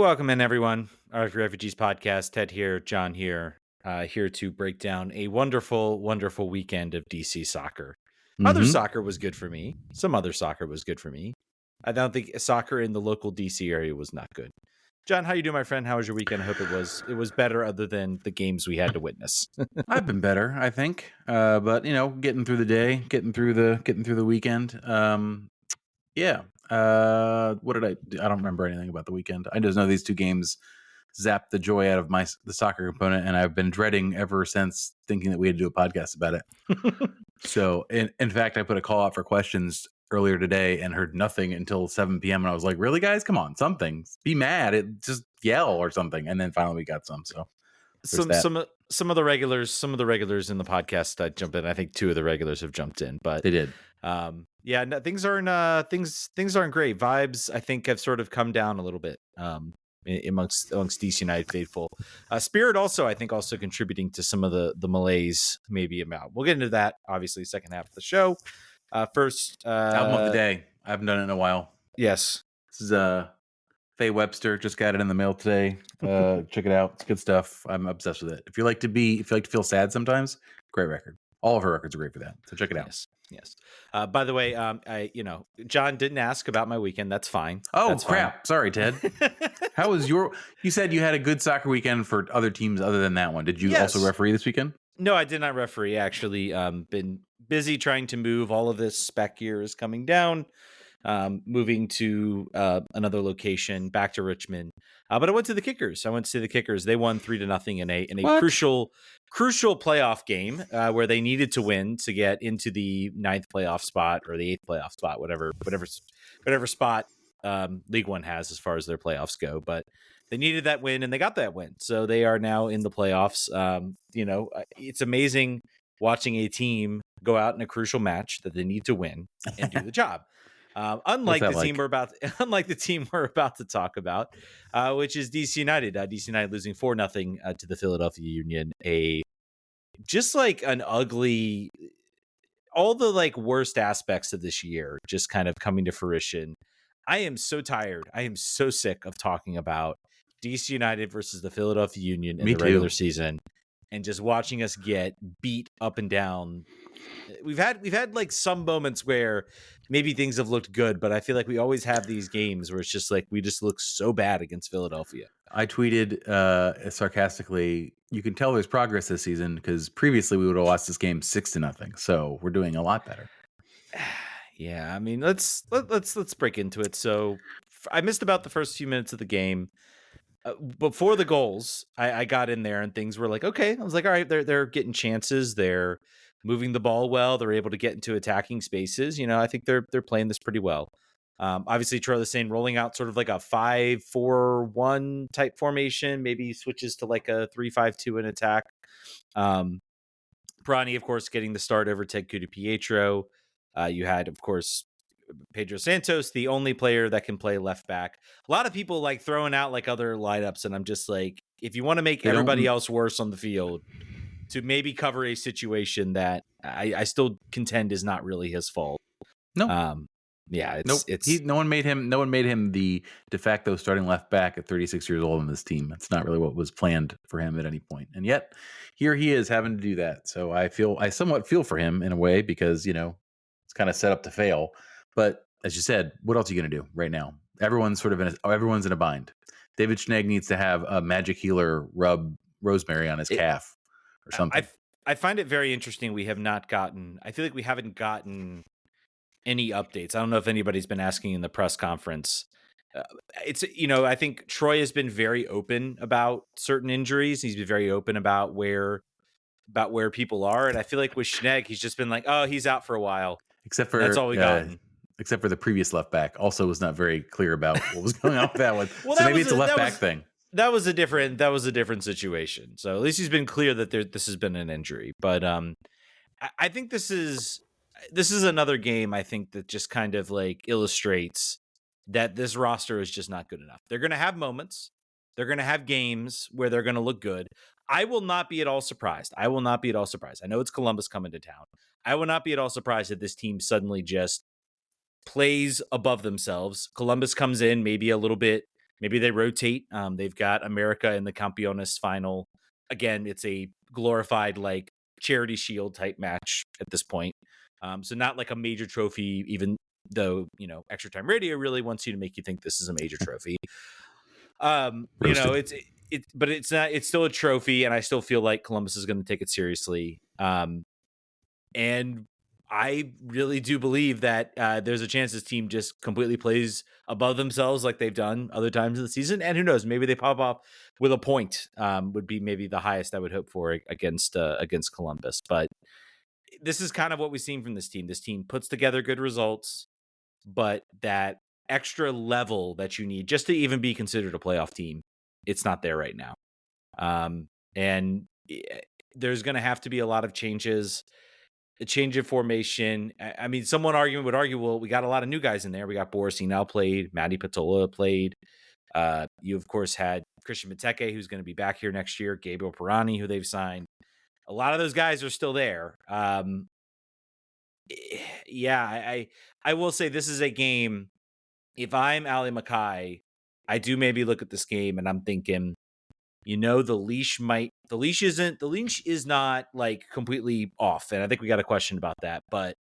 Welcome in, everyone. RFK Refugees Podcast. Ted here, John here, here to break down a wonderful, wonderful weekend of DC soccer. Other soccer was good for me. Some other soccer was good for me. I don't think soccer in the local DC area was not good. John, how you doing, my friend? How was your weekend? I hope it was better, other than the games we had to witness. I've been better, I think. But getting through the day, getting through the weekend. Yeah. What did I do? I don't remember anything about the weekend. I just know these two games zapped the joy out of the soccer component, and I've been dreading ever since, thinking that we had to do a podcast about it. So, in fact, I put a call out for questions earlier today and heard nothing until 7 p.m. And I was like, really, guys? Come on, something. Be mad. Just yell or something. And then finally we got some. So some of the regulars in the podcast jumped in. I think two of the regulars have jumped in, but they did. Yeah, no, things aren't great. Vibes, I think, have sort of come down a little bit amongst DC United faithful. Spirit also, I think, also contributing to some of the malaise maybe about. We'll get into that, obviously, second half of the show. First, album of the day. I haven't done it in a while. Yes. This is Faye Webster. Just got it in the mail today. Check it out. It's good stuff. I'm obsessed with it. If you like to feel sad sometimes, great record. All of her records are great for that. So check it out. Yes. By the way, John didn't ask about my weekend. That's fine. Oh, That's crap. Fine. Sorry, Ted. How was you said you had a good soccer weekend for other teams other than that one. Did you also referee this weekend? No, I did not referee. Actually, been busy trying to move. All of this spec gear is coming down. Moving to another location, back to Richmond. But I went to the Kickers. They won 3-0 in a crucial playoff game where they needed to win to get into the 9th playoff spot or the 8th playoff spot, whatever spot League One has as far as their playoffs go. But they needed that win, and they got that win. So they are now in the playoffs. It's amazing watching a team go out in a crucial match that they need to win and do the job. Unlike the team we're about to talk about, which is DC United. DC United losing 4-0 to the Philadelphia Union. All the worst aspects of this year just kind of coming to fruition. I am so tired. I am so sick of talking about DC United versus the Philadelphia Union in the regular season, and just watching us get beat up and down. We've had some moments where maybe things have looked good, but I feel like we always have these games where it's just we just look so bad against Philadelphia. I tweeted sarcastically, you can tell there's progress this season because previously we would have lost this game 6-0. So we're doing a lot better. Yeah, I mean, let's break into it. So I missed about the first few minutes of the game. Before the goals, I got in there and things were okay. I was like, all right, they're getting chances. They're moving the ball well. They're able to get into attacking spaces. I think they're playing this pretty well. Obviously, Troy Lesesne rolling out sort of like a 5-4-1 type formation. Maybe switches to a 3-5-2 in attack. Prani, of course, getting the start over Ted Kudu-Pietro. You had, of course, Pedro Santos, the only player that can play left back. A lot of people throwing out other lineups, and I'm just if you want to make everybody else worse on the field to maybe cover a situation that I still contend is not really his fault. No. No one made him the de facto starting left back at 36 years old in this team. That's not really what was planned for him at any point. And yet here he is having to do that. So I somewhat feel for him in a way because, it's kind of set up to fail. But as you said, what else are you going to do right now? Everyone's in a bind. David Schnegg needs to have a magic healer rub rosemary on his calf or something. I find it very interesting. I feel like we haven't gotten any updates. I don't know if anybody's been asking in the press conference. I think Troy has been very open about certain injuries. He's been very open about where people are. And I feel like with Schnegg, he's just been oh, he's out for a while. That's all we got. Except for the previous left back, also was not very clear about what was going on with that one. Well, so maybe it's a left back thing. That was a different situation. So at least he's been clear that this has been an injury. But I think this is another game. I think that just kind of illustrates that this roster is just not good enough. They're going to have moments. They're going to have games where they're going to look good. I will not be at all surprised. I know it's Columbus coming to town. I will not be at all surprised that this team suddenly just plays above themselves. Columbus comes in maybe a little bit Maybe they rotate. They've got America in the Campeones final. Again, it's a glorified like charity shield type match at this point. So not like a major trophy, even though, Extra Time Radio really wants you to make you think this is a major trophy. Roasted. But it's not, it's still a trophy, and I still feel like Columbus is going to take it seriously. And I really do believe that there's a chance this team just completely plays above themselves like they've done other times in the season. And who knows, maybe they pop off with a point, would be maybe the highest I would hope for against Columbus. But this is kind of what we've seen from this team. This team puts together good results, but that extra level that you need just to even be considered a playoff team, it's not there right now. And there's going to have to be a lot of changes, a change of formation. I mean, would argue, well, we got a lot of new guys in there. We got Boris now played, Matty Patola played. You, of course, had Christian Benteke, who's going to be back here next year, Gabriel Pirani, who they've signed. A lot of those guys are still there. Yeah, I will say this is a game. If I'm Ali Mackay, I do maybe look at this game and I'm thinking, the leash is not like completely off. And I think we got a question about that, but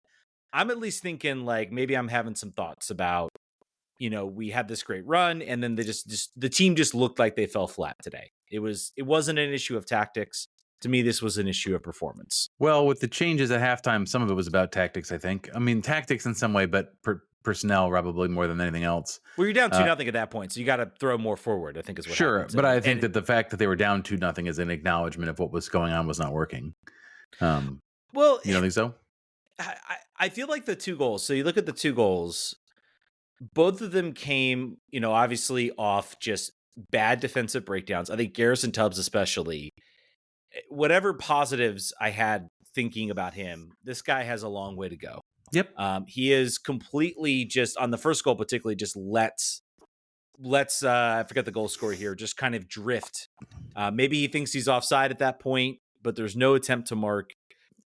I'm at least thinking like maybe I'm having some thoughts about, we had this great run and then they just the team just looked like they fell flat today. It wasn't an issue of tactics. To me, this was an issue of performance. Well, with the changes at halftime, some of it was about tactics, I think. I mean, tactics in some way, but personnel probably more than anything else. Well, you're down 2-0 at that point, so you got to throw more forward, I think is what happens. But I think that the fact that they were down 2-0 is an acknowledgement of what was going on was not working. Well, you don't think so? I feel like the two goals. So you look at the two goals, both of them came, obviously off just bad defensive breakdowns. I think Garrison Tubbs especially. Whatever positives I had thinking about him, this guy has a long way to go. Yep. He is completely just on the first goal, particularly just lets I forget the goal scorer here, just kind of drift. Maybe he thinks he's offside at that point, but there's no attempt to mark.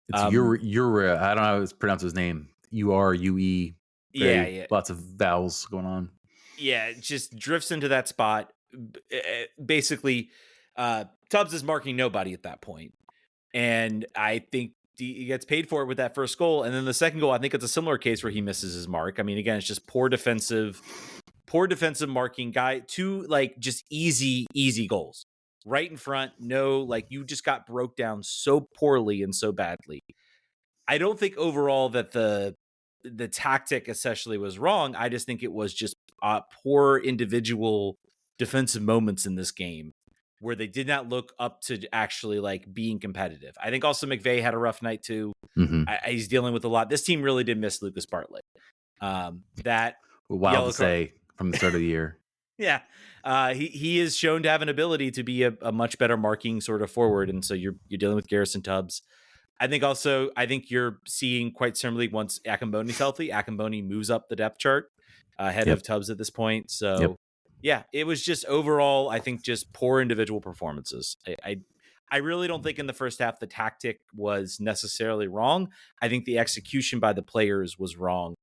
It's I don't know how to pronounce his name. Ure. Yeah. Lots of vowels going on. Yeah, it just drifts into that spot. Basically, Tubbs is marking nobody at that point. And I think he gets paid for it with that first goal. And then the second goal, I think it's a similar case where he misses his mark. I mean, again, it's just poor defensive marking guy. Two, like, just easy goals. Right in front. No, like, you just got broke down so poorly and so badly. I don't think overall that the tactic essentially was wrong. I just think it was just poor individual defensive moments in this game where they did not look up to actually like being competitive. I think also McVay had a rough night too. Mm-hmm. He's dealing with a lot. This team really did miss Lucas Bartlett. That wild to say from the start of the year. Yeah. He is shown to have an ability to be a much better marking sort of forward. And so you're dealing with Garrison Tubbs. I think you're seeing quite similarly once Akamboni's healthy, Akamboni moves up the depth chart ahead of Tubbs at this point. So yeah, it was just overall, I think just poor individual performances. I really don't think in the first half the tactic was necessarily wrong. I think the execution by the players was wrong.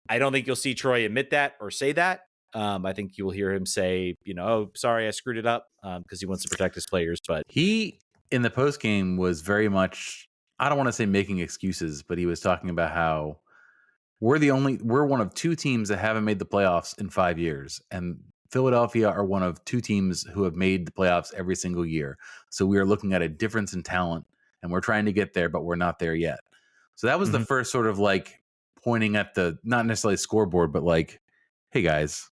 I don't think you'll see Troy admit that or say that. I think you will hear him say, oh, sorry, I screwed it up, because he wants to protect his players. But he, in the post game, was very much, I don't want to say making excuses, but he was talking about how we're one of two teams that haven't made the playoffs in 5 years. And Philadelphia are one of two teams who have made the playoffs every single year. So we are looking at a difference in talent and we're trying to get there, but we're not there yet. So that was the first sort of like pointing at the, not necessarily scoreboard, but like, hey guys,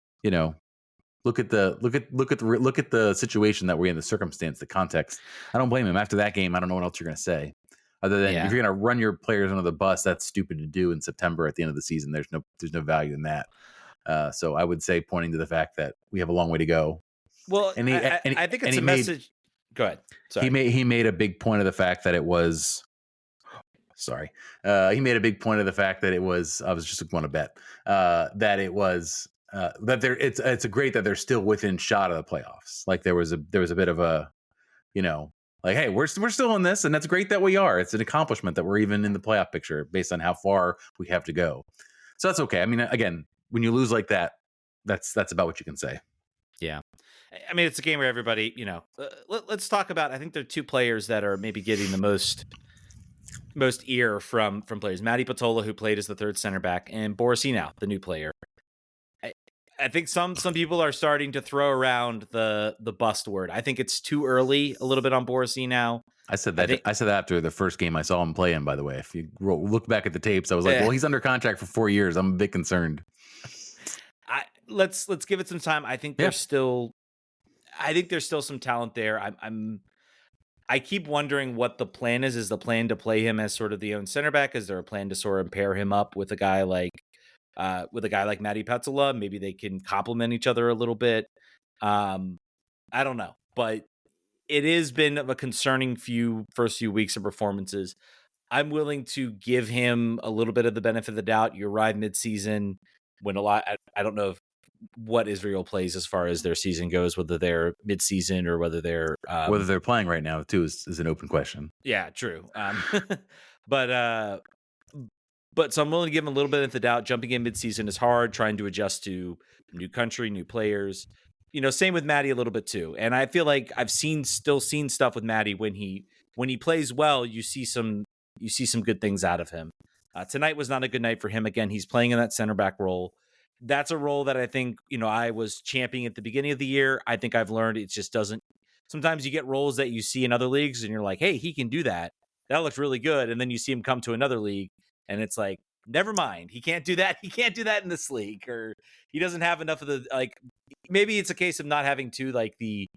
look at the situation that we're in, the circumstance, the context. I don't blame him. After that game, I don't know what else you're going to say. Other than if you're going to run your players under the bus, that's stupid to do in September at the end of the season. There's no value in that. So I would say pointing to the fact that we have a long way to go. Well, I think it's a message. Go ahead. Sorry. He made a big point of the fact that it was. Sorry. He made a big point of the fact that it was. I was just going to bet that it was that there. It's a great that they're still within shot of the playoffs. Like there was a bit of a, like, hey, we're still in this, and that's great that we are. It's an accomplishment that we're even in the playoff picture based on how far we have to go. So that's okay. I mean, again, when you lose like that, that's about what you can say. Yeah. I mean, it's a game where everybody, let's talk about, I think there are two players that are maybe getting the most ear from players. Matty Patola, who played as the third center back, and Boris Enow, the new player. I, I think some people are starting to throw around the bust word. I think it's too early a little bit on Boris Enow. I said I that. think I said that after the first game I saw him play in. By the way, if you look back at the tapes, I was like, "Well, he's under contract for 4 years. I'm a bit concerned." Let's give it some time. I think there's still some talent there. I keep wondering what the plan is. Is the plan to play him as sort of the own center back? Is there a plan to sort of pair him up with a guy like Matty Petzola? Maybe they can complement each other a little bit. I don't know, but it has been a concerning first few weeks of performances. I'm willing to give him a little bit of the benefit of the doubt. You arrive midseason when I don't know what Israel plays as far as their season goes, whether they're midseason or whether they're Whether they're playing right now too is an open question. yeah, true. But so I'm willing to give him a little bit of the doubt. Jumping in midseason is hard, trying to adjust to new country, new players. Same with Matty a little bit too. And I feel like I've still seen stuff with Matty when he plays well, you see some good things out of him. Tonight was not a good night for him. Again, he's playing in that center back role. That's a role that I think, I was championing at the beginning of the year. I think I've learned it just doesn't. Sometimes you get roles that you see in other leagues and you're like, hey, he can do that. That looks really good. And then you see him come to another league and it's like, never mind. He can't do that. He can't do that in this league, or he doesn't have enough of the, like, maybe it's a case of not having a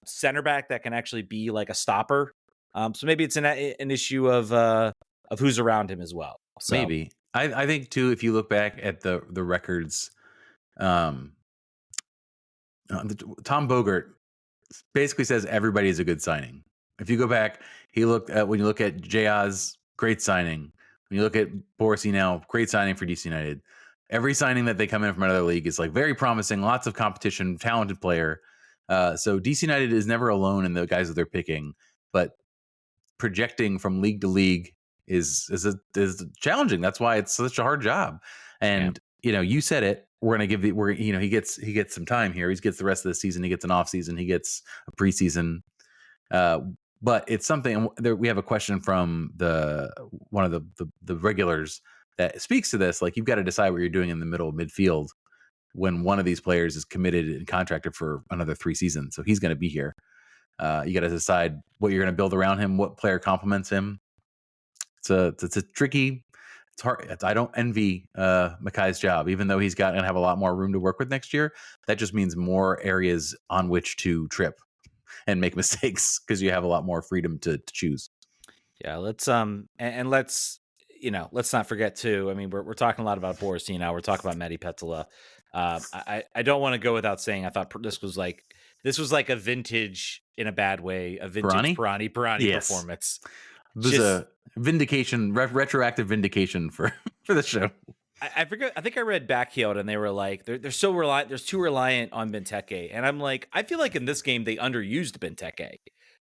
center back that can actually be like a stopper. So maybe it's an issue of who's around him as well. So. Maybe. I think too, if you look back at the records, Tom Bogert basically says everybody is a good signing. If you go back, when you look at Jayaz, great signing. When you look at Boris Enow, great signing for DC United. Every signing that they come in from another league is like very promising, lots of competition, talented player. So DC United is never alone in the guys that they're picking, but projecting from league to league is challenging. That's why it's such a hard job. And you said it. We're going to give he gets some time here. He gets the rest of the season. He gets an off season. He gets a preseason. But it's something. We have a question from one of the regulars that speaks to this. Like, you've got to decide what you're doing in the middle of midfield when one of these players is committed and contracted for another 3 seasons. So he's going to be here. You got to decide what you're going to build around him, what player complements him. It's a tricky. It's hard. I don't envy Makai's job, even though he's going to have a lot more room to work with next year. That just means more areas on which to trip and make mistakes because you have a lot more freedom to choose. Yeah, let's let's not forget too. I mean, we're talking a lot about Boris Enow. We're talking about Matty Petzola. I don't want to go without saying I thought this was like a vintage, in a bad way, a vintage Pirani performance. This is a vindication, retroactive vindication for the show. I forget. I think I read Backheeled, and they were like, they're so reliant. They're too reliant on Benteke, and I'm like, I feel like in this game they underused Benteke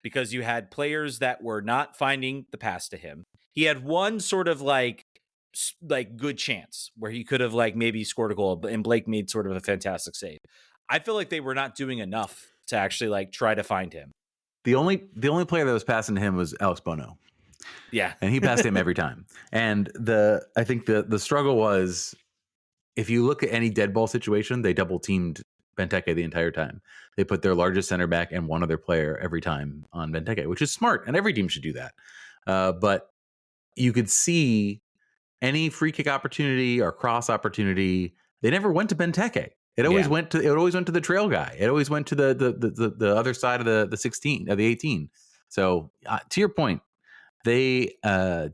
because you had players that were not finding the pass to him. He had one sort of like good chance where he could have like maybe scored a goal, and Blake made sort of a fantastic save. I feel like they were not doing enough to actually like try to find him. The only player that was passing to him was Alex Bono. Yeah. And he passed him every time. And I think the struggle was, if you look at any dead ball situation, they double teamed Benteke the entire time. They put their largest center back and one other player every time on Benteke, which is smart, and every team should do that. But you could see any free kick opportunity or cross opportunity, they never went to Benteke. It always went to the trail guy. It always went to the other side of the 16 of the 18. So to your point, they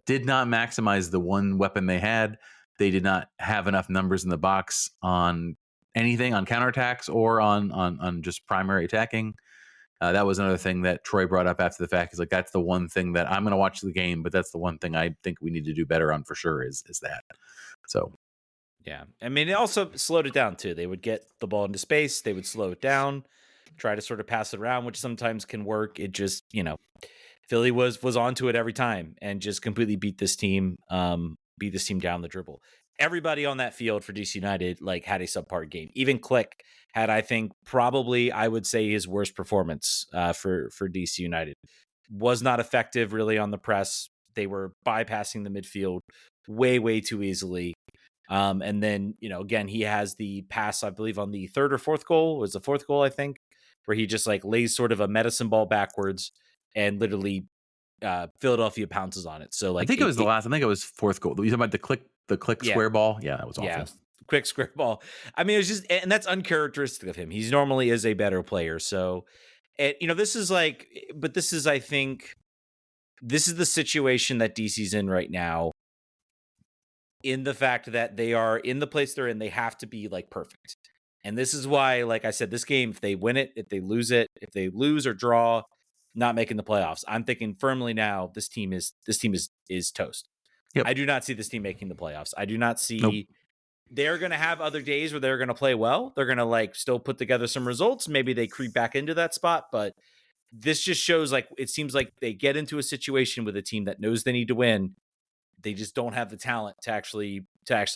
did not maximize the one weapon they had. They did not have enough numbers in the box on anything, on counterattacks or on just primary attacking. That was another thing that Troy brought up after the fact. Is like, that's the one thing that I'm going to watch the game, but that's the one thing I think we need to do better on for sure is that. So. Yeah. I mean, it also slowed it down too. They would get the ball into space. They would slow it down, try to sort of pass it around, which sometimes can work. It just, Philly was onto it every time and just completely beat this team down the dribble. everybody on that field for DC United like had a subpar game. Even Click had, I think, probably I would say his worst performance for DC United. Was not effective really on the press. They were bypassing the midfield way too easily. And then, again, he has the pass, I believe, on the third or fourth goal. It was the fourth goal, I think, where he just like lays sort of a medicine ball backwards and literally Philadelphia pounces on it. So like I think it was the last. I think it was fourth goal. You talking about the click Yeah. square ball? Yeah, that was awful. Yeah, quick square ball. I mean, it was just, and that's uncharacteristic of him. He's normally is a better player. So, this is like, but this is, I think, this is the situation that DC's in right now. In the fact that they are in the place they're in, they have to be like perfect. And this is why, like I said, this game, if they win it, if they lose it, if they lose or draw, not making the playoffs, I'm thinking firmly now this team is toast. Yep. I do not see this team making the playoffs. I do not see. Nope. They're going to have other days where they're going to play well. They're going to like still put together some results. Maybe they creep back into that spot, but this just shows like it seems like they get into a situation with a team that knows they need to win. They just don't have the talent to actually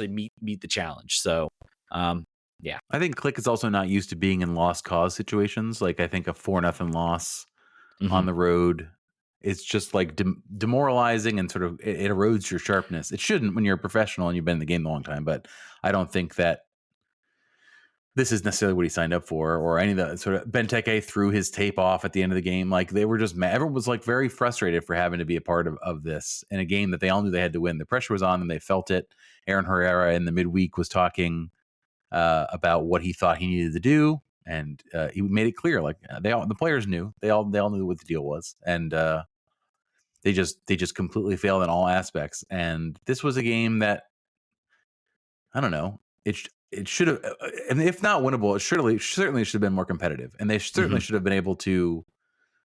meet the challenge. So, yeah, I think Click is also not used to being in lost cause situations. Like I think a 4-0 loss on the road, it's just like demoralizing and sort of it erodes your sharpness. It shouldn't when you're a professional and you've been in the game a long time, but I don't think that this is necessarily what he signed up for, or any of the sort of Benteke threw his tape off at the end of the game. Like they were just mad. Everyone was like very frustrated for having to be a part of this in a game that they all knew they had to win. The pressure was on them. They felt it. Aaron Herrera in the midweek was talking about what he thought he needed to do. And he made it clear, like the players knew, they all knew what the deal was. And they just completely failed in all aspects. And this was a game that, I don't know, it should have, and if not winnable, it certainly should have been more competitive. And they certainly should have been able to,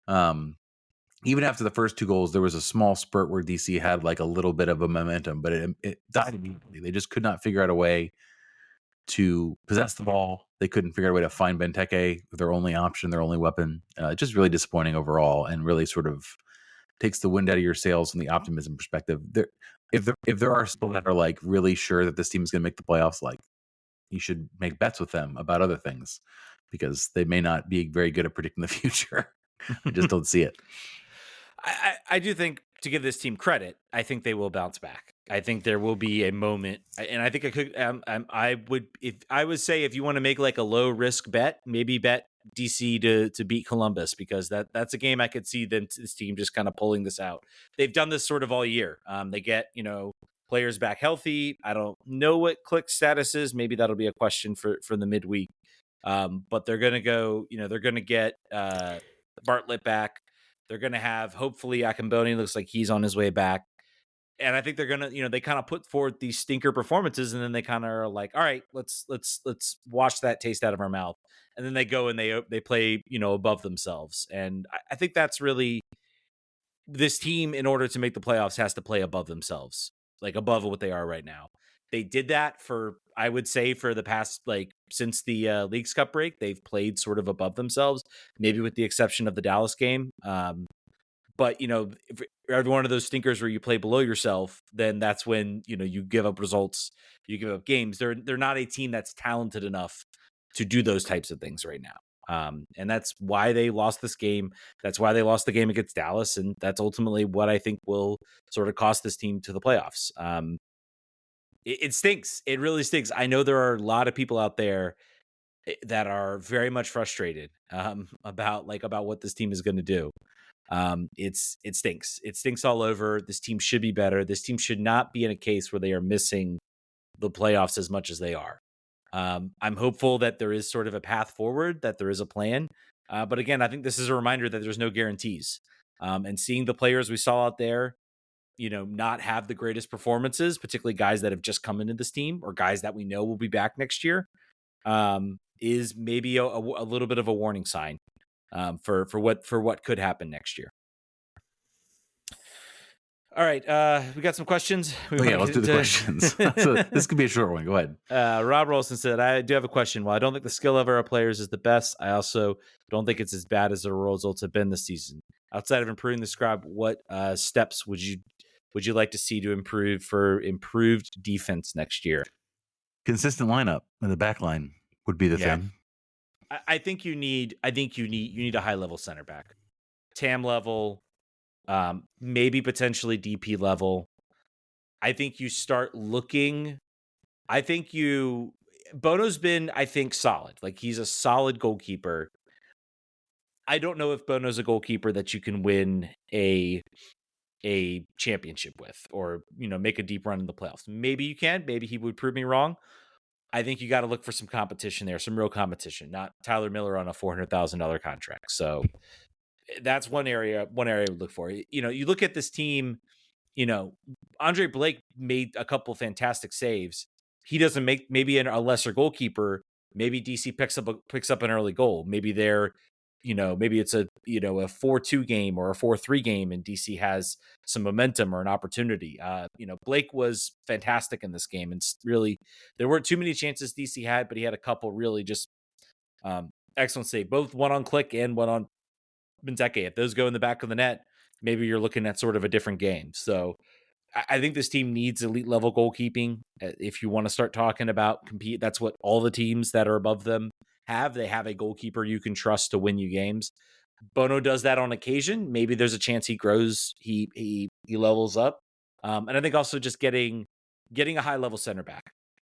even after the first two goals, there was a small spurt where DC had like a little bit of a momentum, but it died immediately. They just could not figure out a way to possess the ball. They couldn't figure out a way to find Benteke, their only option, their only weapon. Just really disappointing overall, and really sort of takes the wind out of your sails from the optimism perspective. If there are people that are like really sure that this team is going to make the playoffs, like you should make bets with them about other things because they may not be very good at predicting the future. I just don't see it. I do think, to give this team credit, I think they will bounce back. I think there will be a moment, and I think I could. I would, if I would say, if you want to make like a low risk bet, maybe bet DC to beat Columbus, because that's a game I could see this team just kind of pulling this out. They've done this sort of all year. They get players back healthy. I don't know what Click's status is. Maybe that'll be a question for the midweek. But they're gonna go. They're gonna get Bartlett back. They're going to have, hopefully, Akamboni looks like he's on his way back. And I think they're going to, they kind of put forth these stinker performances, and then they kind of are like, all right, let's wash that taste out of our mouth. And then they go and they play, above themselves. And I think that's really, this team, in order to make the playoffs, has to play above themselves, like above what they are right now. They did that for, I would say, for the past, like, since the Leagues Cup break, they've played sort of above themselves, maybe with the exception of the Dallas game. But, if every one of those stinkers where you play below yourself, then that's when, you give up results, you give up games. They're not a team that's talented enough to do those types of things right now. And that's why they lost this game. That's why they lost the game against Dallas. And that's ultimately what I think will sort of cost this team to the playoffs. It stinks. It really stinks. I know there are a lot of people out there that are very much frustrated about what this team is going to do. It stinks. It stinks all over. This team should be better. This team should not be in a case where they are missing the playoffs as much as they are. I'm hopeful that there is sort of a path forward, that there is a plan. But again, I think this is a reminder that there's no guarantees. And seeing the players we saw out there, not have the greatest performances, particularly guys that have just come into this team or guys that we know will be back next year, is maybe a little bit of a warning sign for what could happen next year. All right, we got some questions. Let's do the questions. This could be a short one. Go ahead. Rob Rolston said, I do have a question. While I don't think the skill of our players is the best, I also don't think it's as bad as the results have been this season. Outside of improving the scribe, what steps would you would you like to see to improve for improved defense next year? Consistent lineup in the back line would be the thing. I think you need a high level center back, TAM level, maybe potentially DP level. I think you start looking. I think Bono's been, I think, solid. Like, he's a solid goalkeeper. I don't know if Bono's a goalkeeper that you can win a championship with, or make a deep run in the playoffs. Maybe you can. Maybe he would prove me wrong. I think you got to look for some competition there, some real competition, not Tyler Miller on a $400,000 contract. So that's one area I would look for. You look at this team, Andre Blake made a couple fantastic saves. He doesn't make, maybe a lesser goalkeeper. Maybe DC picks up an early goal. Maybe maybe it's a 4-2 game or a 4-3 game, and DC has some momentum or an opportunity. Blake was fantastic in this game, and really there weren't too many chances DC had, but he had a couple really just excellent save, both one on Click and one on Benteke. If those go in the back of the net, maybe you're looking at sort of a different game. So I think this team needs elite level goalkeeping. If you want to start talking about compete, that's what all the teams that are above them have. They have a goalkeeper you can trust to win you games. Bono does that on occasion. Maybe there's a chance he grows, he levels up. And I think also just getting a high level center back.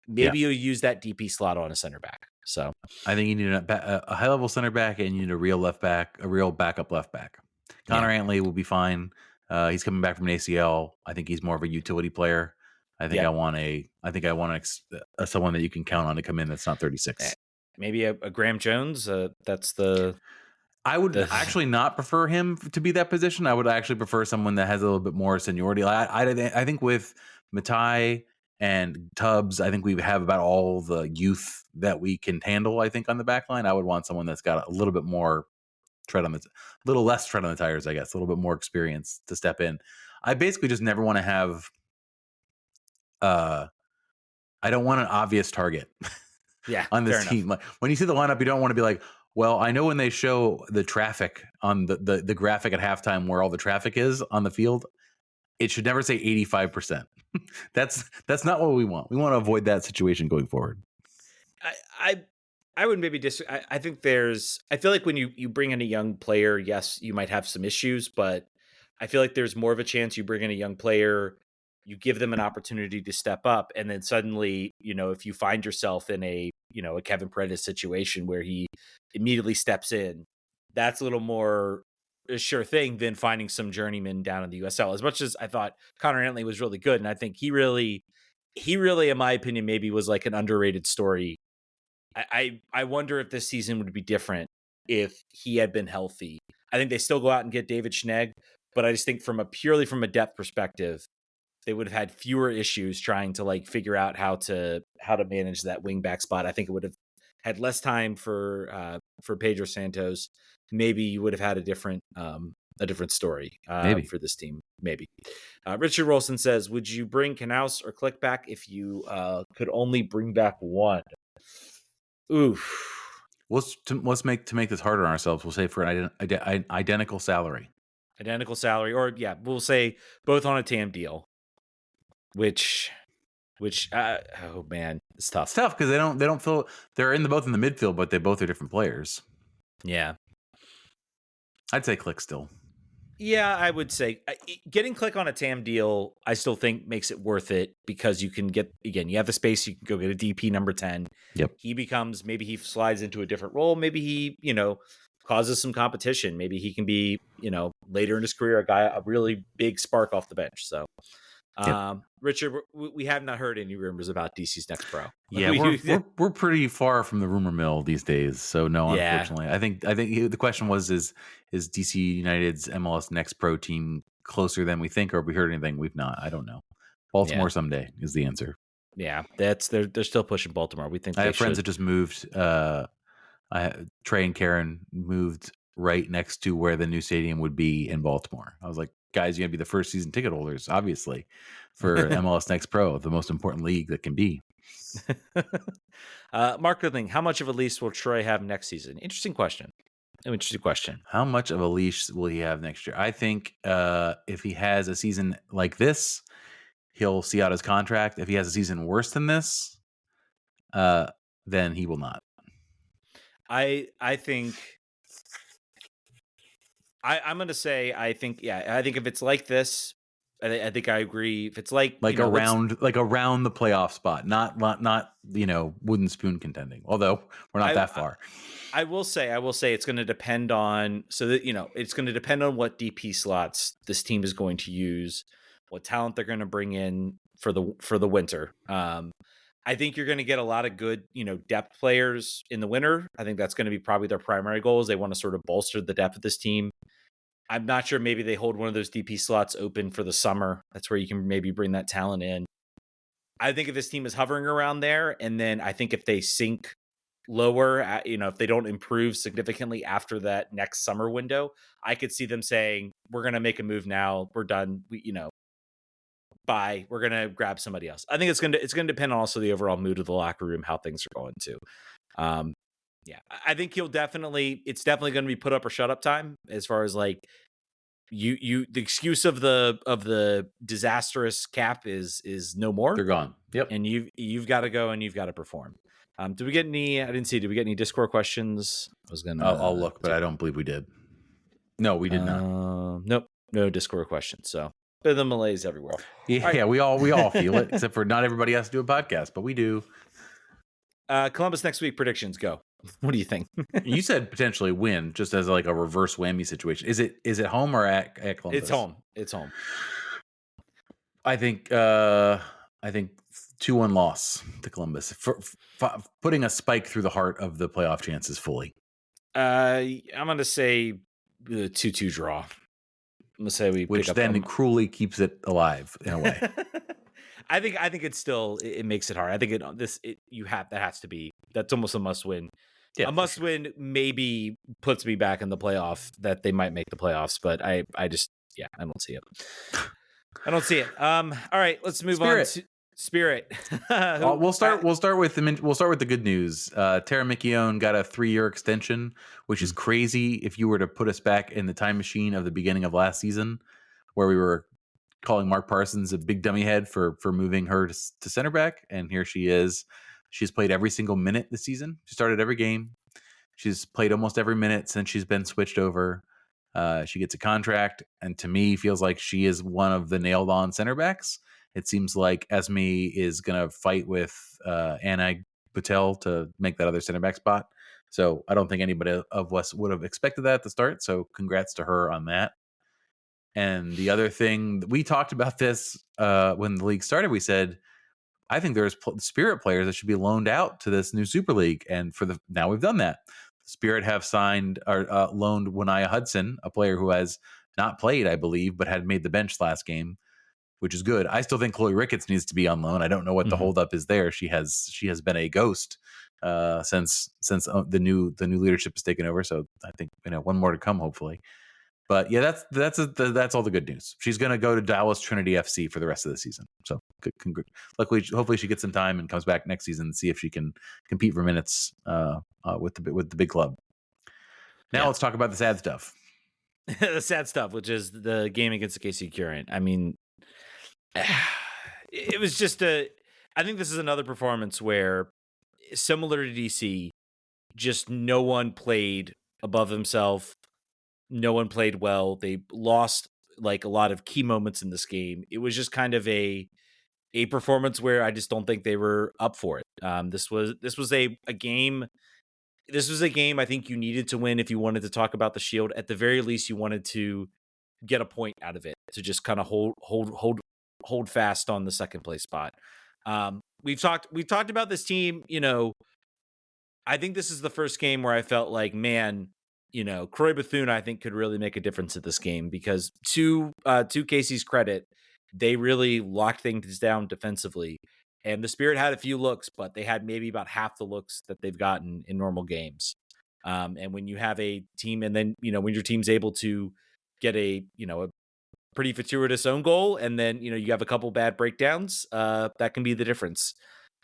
Maybe you'll use that DP slot on a center back. So I think you need a high level center back, and you need a real left back, a real backup left back. Connor Antley will be fine. He's coming back from an ACL. I think he's more of a utility player. I think I want someone that you can count on to come in that's not 36. Maybe a Graham Jones. I would actually not prefer him to be that position. I would actually prefer someone that has a little bit more seniority. I think with Matai and Tubbs, I think we have about all the youth that we can handle. I think on the back line, I would want someone that's got a little bit more little less tread on the tires, I guess, a little bit more experience to step in. I basically just never want to have. I don't want an obvious target. On this team, like when you see the lineup, you don't want to be like, well, I know when they show the traffic on the graphic at halftime where all the traffic is on the field, it should never say 85%. That's not what we want. We want to avoid that situation going forward. I would maybe I think I feel like when you bring in a young player, yes, you might have some issues, but I feel like there's more of a chance you bring in a young player, you give them an opportunity to step up, and then suddenly, if you find yourself in a Kevin Paredes situation where he immediately steps in, that's a little more a sure thing than finding some journeyman down in the USL. As much as I thought Connor Antley was really good, and I think he really, in my opinion, maybe was like an underrated story. I wonder if this season would be different if he had been healthy. I think they still go out and get David Schnegg, but I just think purely from a depth perspective, they would have had fewer issues trying to figure out how to manage that wing back spot. I think it would have had less time for Pedro Santos. Maybe you would have had a different story for this team. Maybe. Richard Rolson says, would you bring Knaus or Click back if you could only bring back one? Oof. Let's make this harder on ourselves. We'll say for an identical salary. Identical salary, or we'll say both on a TAM deal. Which oh man, it's tough. It's tough because they don't feel they're both in the midfield, but they both are different players. Yeah, I'd say Click still. Yeah, I would say getting Click on a TAM deal, I still think makes it worth it because you can get, again, you have the space, you can go get a DP number 10. Yep. Maybe he slides into a different role. Maybe he, causes some competition. Maybe he can be, later in his career, a really big spark off the bench. So, Richard, we have not heard any rumors about DC's next pro. Yeah, we're pretty far from the rumor mill these days. So no, unfortunately, I think the question was is DC United's MLS next pro team closer than we think, or have we heard anything? We've not. I don't know. Baltimore someday is the answer. Yeah, they're still pushing Baltimore. We think I have friends that just moved. Trey and Karen moved right next to where the new stadium would be in Baltimore. I was like, guys, you're gonna be the first season ticket holders, obviously, for MLS Next Pro, the most important league that can be. Mark Goodling, how much of a lease will Troy have next season? Interesting question. Interesting question. How much of a leash will he have next year? I think if he has a season like this, he'll see out his contract. If he has a season worse than this, then he will not. I think I'm gonna say I think if it's like this, I think I agree. If it's like around the playoff spot, not wooden spoon contending. Although we're not that far. I will say it's going to depend on it's going to depend on what DP slots this team is going to use, what talent they're going to bring in for the winter. I think you're going to get a lot of good depth players in the winter. I think that's going to be probably their primary goals. They want to sort of bolster the depth of this team. I'm not sure. Maybe they hold one of those DP slots open for the summer. That's where you can maybe bring that talent in. I think if this team is hovering around there, and then I think if they sink lower, if they don't improve significantly after that next summer window, I could see them saying, we're going to make a move now. We're done. Bye. We're going to grab somebody else. I think it's going to depend on also the overall mood of the locker room, how things are going too. I think it's definitely going to be put up or shut up time as far as like the excuse of the disastrous cap is no more. They're gone. Yep. And you've got to go and you've got to perform. Did we get any? I didn't see. Did we get any Discord questions? I'll look, but I don't believe we did. No, we did not. Nope, no Discord questions. So bit of the malaise everywhere. Yeah, we all feel it, except for not everybody has to do a podcast, but we do. Columbus next week predictions. Go. What do you think? You said potentially win, just as like a reverse whammy situation. Is it home or at Columbus? It's home. I think 2-1 loss to Columbus for putting a spike through the heart of the playoff chances fully. I'm gonna say the 2-2 draw. I'm gonna say which then cruelly keeps it alive in a way. I think it's still it makes it hard. I think that has to be, that's almost a must win. Yeah, a must win maybe puts me back in the playoff, that they might make the playoffs, but I just I don't see it. I don't see it. All right, let's move on to Spirit. We'll start with the good news. Tara McKeown got a 3-year extension, which is crazy if you were to put us back in the time machine of the beginning of last season, where we were calling Mark Parsons a big dummy head for moving her to center back, and here she is. She's played every single minute this season. She started every game. She's played almost every minute since she's been switched over. She gets a contract, and to me, feels like she is one of the nailed-on center backs. It seems like Esme is going to fight with Anna Patel to make that other center back spot. So I don't think anybody of us would have expected that at the start. So congrats to her on that. And the other thing, we talked about this when the league started. We said, I think there's Spirit players that should be loaned out to this new Super League. And now we've done that. Spirit have signed or loaned Wania Hudson, a player who has not played, I believe, but had made the bench last game, which is good. I still think Chloe Ricketts needs to be on loan. I don't know what the holdup is there. She has been a ghost since the new leadership has taken over. So I think one more to come, hopefully. But yeah, that's all the good news. She's going to go to Dallas Trinity FC for the rest of the season. So luckily, hopefully she gets some time and comes back next season and see if she can compete for minutes with the big club. Now let's talk about the sad stuff. The sad stuff, which is the game against the KC Current. I mean, it was just I think this is another performance where, similar to DC, just no one played above himself. No one played well. They lost like a lot of key moments in this game. It was just kind of a performance where I just don't think they were up for it. This was a game. This was a game I think you needed to win if you wanted to talk about the Shield. At the very least, you wanted to get a point out of it, to just kind of hold fast on the second place spot. We've talked about this team. I think this is the first game where I felt like, man, Croy Bethune, I think, could really make a difference at this game, because to Casey's credit, they really locked things down defensively. And the Spirit had a few looks, but they had maybe about half the looks that they've gotten in normal games. And when you have a team, and then, when your team's able to get a pretty fortuitous own goal, and then, you have a couple bad breakdowns, that can be the difference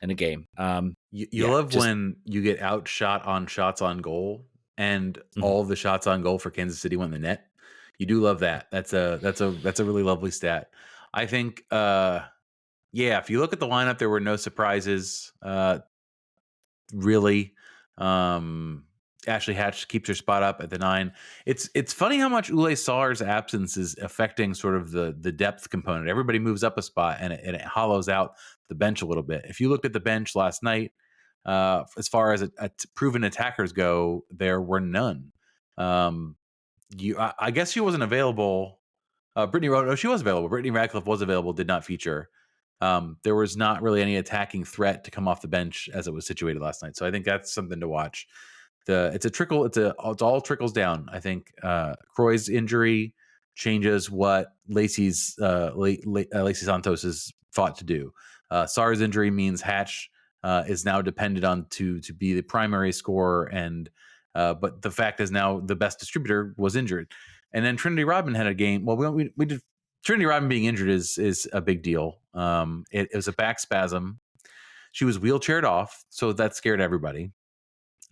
in a game. You love when you get outshot on shots on goal and Mhm. all the shots on goal for Kansas City went in the net. You do love that. That's a really lovely stat. I think yeah, if you look at the lineup, there were no surprises. Really. Um, Ashley Hatch keeps her spot up at the 9. It's funny how much Ule Sarr's absence is affecting sort of the depth component. Everybody moves up a spot, and it hollows out the bench a little bit. If you looked at the bench last night, as far as proven attackers go, there were none. I guess she wasn't available. Brittany Rowe, no, she was available. Brittany Radcliffe was available, did not feature. There was not really any attacking threat to come off the bench as it was situated last night. So I think that's something to watch. It's a trickle. It's all trickles down. I think Croy's injury changes what Lacey Santos is thought to do. Sarr's injury means Hatch is now dependent on to be the primary scorer, and but the fact is now the best distributor was injured, and then Trinity Rodman had a game. Well, we did. Trinity Rodman being injured is a big deal. It was a back spasm. She was wheelchaired off, so that scared everybody.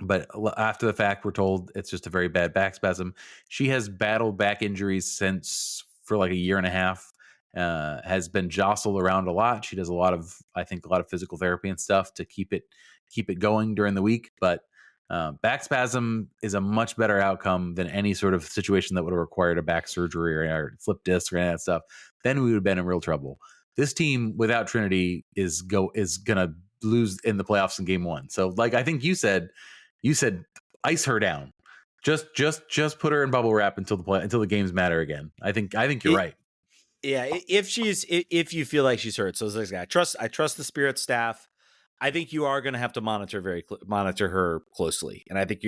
But after the fact, we're told it's just a very bad back spasm. She has battled back injuries since for like a year and a half. Has been jostled around a lot. She does I think a lot of physical therapy and stuff to keep it going during the week. But back spasm is a much better outcome than any sort of situation that would have required a back surgery or flip disc or any of that stuff. Then we would have been in real trouble. This team without Trinity is gonna lose in the playoffs in game 1. So, like I think you said ice her down. Just put her in bubble wrap until the games matter again. I think you're right. Yeah, if you feel like she's hurt, so it's like, I trust the Spirit staff. I think you are going to have to monitor her closely, and I think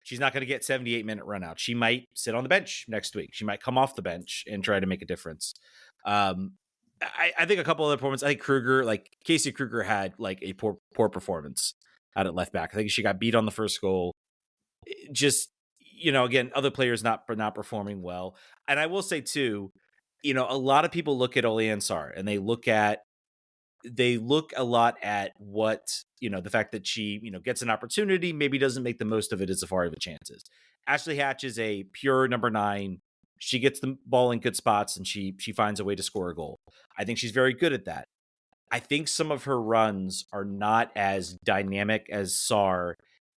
she's not going to get 78-minute run out. She might sit on the bench next week. She might come off the bench and try to make a difference. I think a couple other performances. I think Casey Kruger had like a poor performance out at left back. I think she got beat on the first goal. Just again, other players not performing well, and I will say too. A lot of people look at Ole Sarr and they look a lot at what, the fact that she, gets an opportunity, maybe doesn't make the most of it as far as the chances. Ashley Hatch is a pure number 9. She gets the ball in good spots and she finds a way to score a goal. I think she's very good at that. I think some of her runs are not as dynamic as Sarr,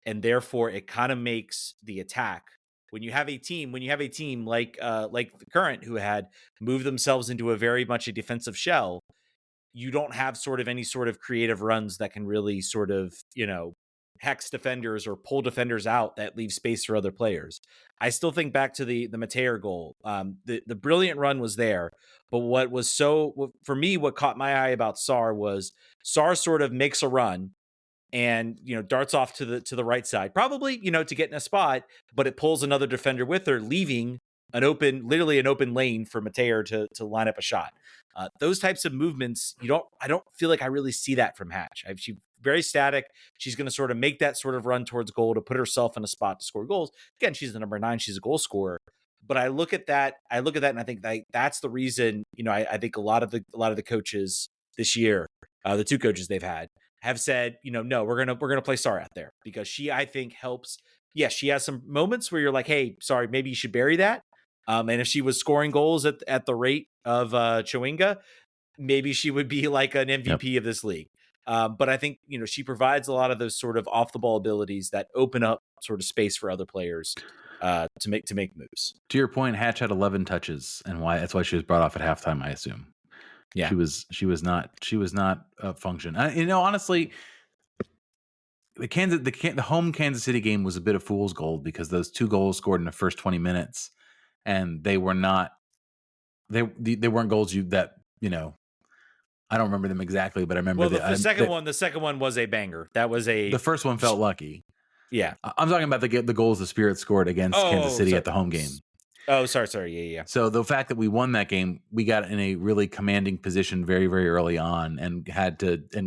and therefore it kind of makes the attack when you have a team like the Current, who had moved themselves into a very much a defensive shell. You don't have sort of any sort of creative runs that can really sort of hex defenders or pull defenders out that leave space for other players. I still think back to the Mateer goal. The brilliant run was there, but for me, what caught my eye about Sarr was Sarr sort of makes a run and darts off to the right side, probably to get in a spot, but it pulls another defender with her, leaving literally an open lane for Mateer to line up a shot. Those types of movements, I don't feel like I really see that from Hatch. She's very static. She's going to sort of make that sort of run towards goal to put herself in a spot to score goals. Again, she's the number 9. She's a goal scorer. But I look at that and I think that's the reason, I think a lot of the coaches this year, the 2 coaches they've had, have said, no, we're gonna play Sarr out there because she, I think, helps. Yes, she has some moments where you're like, hey, sorry, maybe you should bury that. And if she was scoring goals at the rate of Chewinga, maybe she would be like an MVP of this league. But I think she provides a lot of those sort of off the ball abilities that open up sort of space for other players to make moves. To your point, Hatch had 11 touches, and that's why she was brought off at halftime, I assume. Yeah, she was not function. Honestly, the home Kansas City game was a bit of fool's gold because those 2 goals scored in the first 20 minutes, and they weren't goals I don't remember them exactly, but I remember the second one was a banger. That was the first one felt lucky. Yeah, I'm talking about the goals the Spirit scored against Kansas City at the home game. Oh, sorry. Yeah. So the fact that we won that game, we got in a really commanding position very, very early on and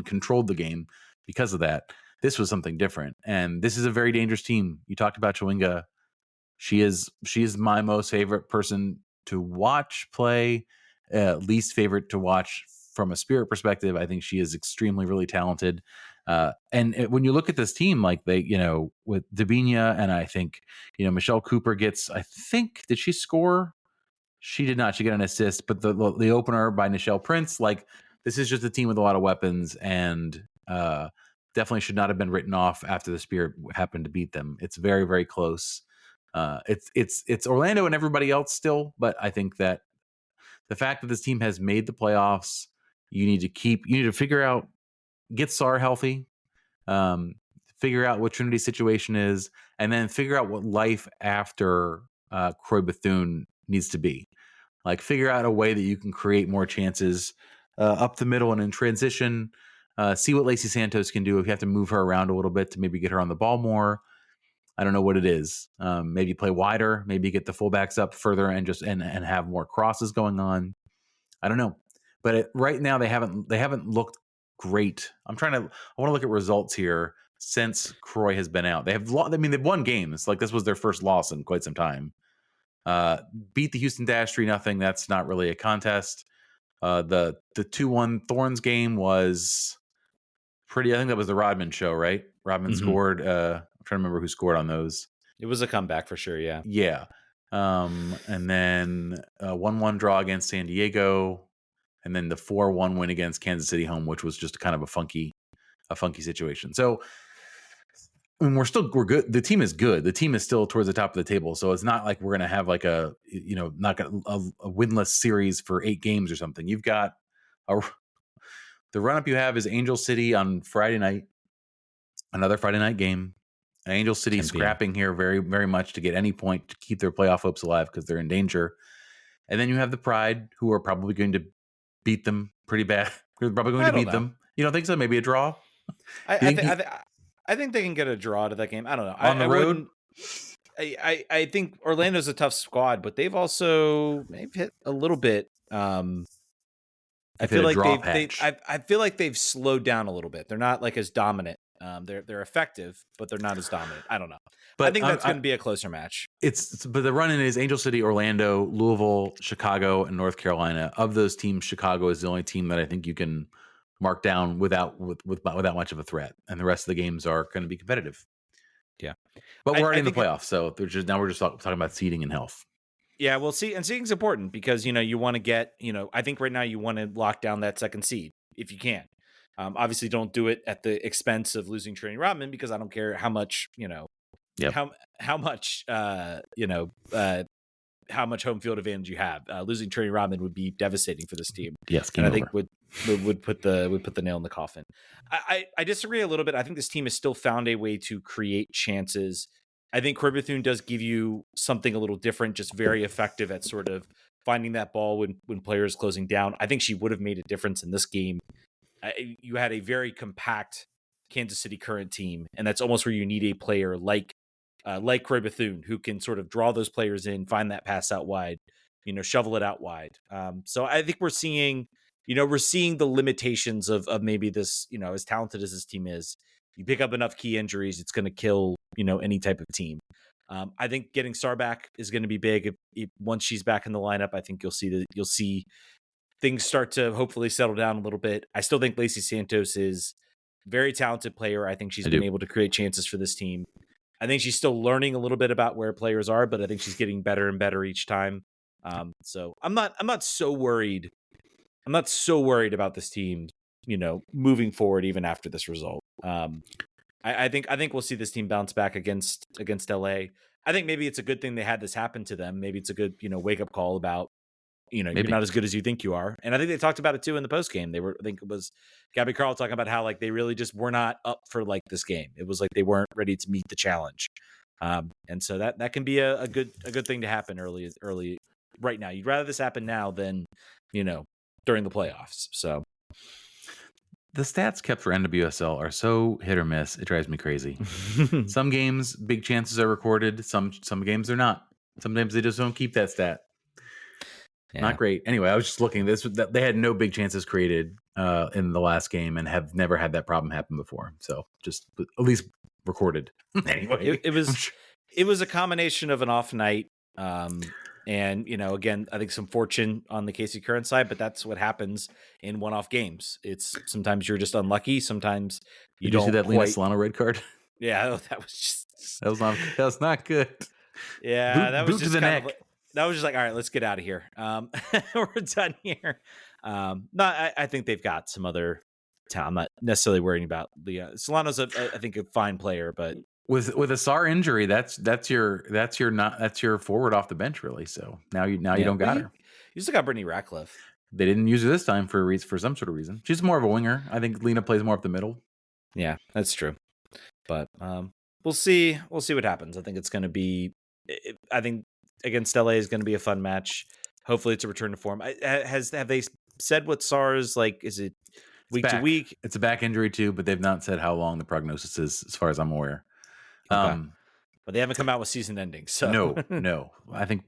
controlled the game because of that. This was something different. And this is a very dangerous team. You talked about Chewinga. She is my most favorite person to watch play, least favorite to watch from a Spirit perspective. I think she is extremely, really talented. When you look at this team, like they, with Dabinia, and I think, Michelle Cooper gets, I think, did she score? She did not. She got an assist, but the opener by Nichelle Prince, like, this is just a team with a lot of weapons, and definitely should not have been written off after the Spirit happened to beat them. It's very, very close. It's Orlando and everybody else still, but I think that the fact that this team has made the playoffs, you need to figure out, get Sar healthy, figure out what Trinity's situation is, and then figure out what life after Croy Bethune needs to be. Like, figure out a way that you can create more chances up the middle and in transition. See what Lacey Santos can do if you have to move her around a little bit to maybe get her on the ball more. I don't know what it is. Maybe play wider. Maybe get the fullbacks up further and just and have more crosses going on. I don't know, but right now they haven't looked great. I want to look at results here since Croy has been out. They've won games. Like, this was their first loss in quite some time. Beat the Houston Dash 3-0. That's not really a contest. The 2-1 Thorns game was pretty. I think that was the Rodman show, right? Rodman scored. I'm trying to remember who scored on those. It was a comeback for sure. Yeah. Yeah. And then a 1-1 draw against San Diego, and then the 4-1 win against Kansas City home, which was just kind of a funky situation. So, I mean, we're good. The team is good. The team is still towards the top of the table. So it's not like we're going to have like a winless series for 8 games or something. You've got the run up you have is Angel City on Friday night, another Friday night game. Angel City scrapping here very, very much to get any point to keep their playoff hopes alive because they're in danger. And then you have the Pride, who are probably going to beat them pretty bad. They're probably going to beat them. You don't think so? Maybe a draw? I think they can get a draw to that game. I don't know. On the road? I think Orlando's a tough squad, but they've also hit a little bit. I feel like they've slowed down a little bit. They're not like as dominant. They're effective, but they're not as dominant. I don't know. But I think that's going to be a closer match. But the run-in is Angel City, Orlando, Louisville, Chicago, and North Carolina. Of those teams, Chicago is the only team that I think you can mark down without much of a threat, and the rest of the games are going to be competitive. Yeah, but we're already in the playoffs, so we're just talking about seeding and health. Yeah, well, and seeding's important because you want to get I think right now you want to lock down that second seed if you can. Obviously, don't do it at the expense of losing Trinity Rodman, because I don't care how much how much home field advantage you have. Losing Trinity Rodman would be devastating for this team. Yes, and I think would put the nail in the coffin. I disagree a little bit. I think this team has still found a way to create chances. I think Croy Bethune does give you something a little different, just very effective at sort of finding that ball when players closing down. I think she would have made a difference in this game. You had a very compact Kansas City Current team, and that's almost where you need a player like Croy Bethune, who can sort of draw those players in, find that pass out wide, shovel it out wide. So I think we're seeing the limitations of maybe this, as talented as this team is. You pick up enough key injuries, it's going to kill, any type of team. I think getting Sar back is going to be big. If once she's back in the lineup, I think you'll see things start to hopefully settle down a little bit. I still think Lacey Santos is a very talented player. I think she's been able to create chances for this team. I think she's still learning a little bit about where players are, but I think she's getting better and better each time. So I'm not so worried. I'm not so worried about this team, moving forward even after this result. I think we'll see this team bounce back against LA. I think maybe it's a good thing they had this happen to them. Maybe it's a good, wake up call about, you're not as good as you think you are. And I think they talked about it too in the post game. I think it was Gabby Carl talking about how like they really just were not up for like this game. It was like they weren't ready to meet the challenge. And so that can be a good thing to happen early right now. You'd rather this happen now than, during the playoffs. So the stats kept for NWSL are so hit or miss. It drives me crazy. Some games, big chances are recorded. Some games they're not. Sometimes they just don't keep that stat. Yeah. Not great. Anyway, I was just looking. They had no big chances created in the last game and have never had that problem happen before. So just at least recorded. Anyway, it was a combination of an off night. And, again, I think some fortune on the KC Current side, but that's what happens in one-off games. It's sometimes you're just unlucky. Sometimes you Did you see don't that Lena quite. Solano red card? Yeah, that was just. That was not good. Yeah, that was Boot to just the kind of. neck. That was just like, all right, let's get out of here. We're done here. No, I think they've got some other talent. I'm not necessarily worrying about the Solano's I think a fine player, but With a SAR injury, that's your forward off the bench really. So now you don't got her. You still got Brittany Ratcliffe. They didn't use her this time for some sort of reason. She's more of a winger. I think Lena plays more up the middle. Yeah, that's true. But we'll see. We'll see what happens. I think it's going to be. I think against LA is going to be a fun match. Hopefully, it's a return to form. Have they said what SAR's like? Is it week to week? It's a back injury too, but they've not said how long the prognosis is, as far as I'm aware. Okay. But they haven't come out with season ending. So no. I think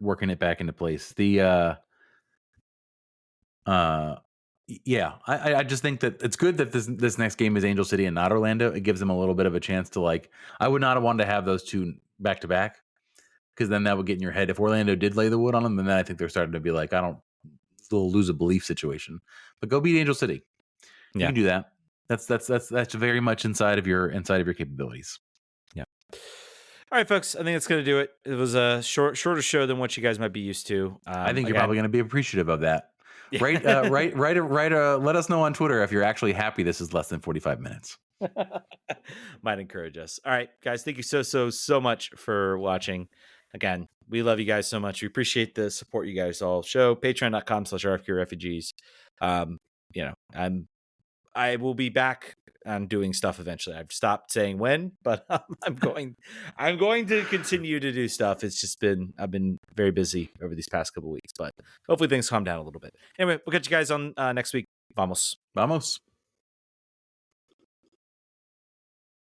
working it back into place. The yeah, I just think that it's good that this next game is Angel City and not Orlando. It gives them a little bit of a chance to I would not have wanted to have those two back to back, because then that would get in your head. If Orlando did lay the wood on them, then I think they're starting to be like, it's a little lose a belief situation. But go beat Angel City. You can do that. That's very much inside of your capabilities. Yeah. All right, folks. I think that's going to do it. It was a shorter show than what you guys might be used to. I think you're probably going to be appreciative of that. Yeah. Right. Let us know on Twitter if you're actually happy this is less than 45 minutes. Might encourage us. All right, guys. Thank you so much for watching. Again, we love you guys so much. We appreciate the support you guys all show. Patreon.com/RFK Refugees. I will be back on doing stuff eventually. I've stopped saying when, but I'm going to continue to do stuff. It's just I've been very busy over these past couple of weeks, but hopefully things calm down a little bit. Anyway, we'll catch you guys on next week. Vamos.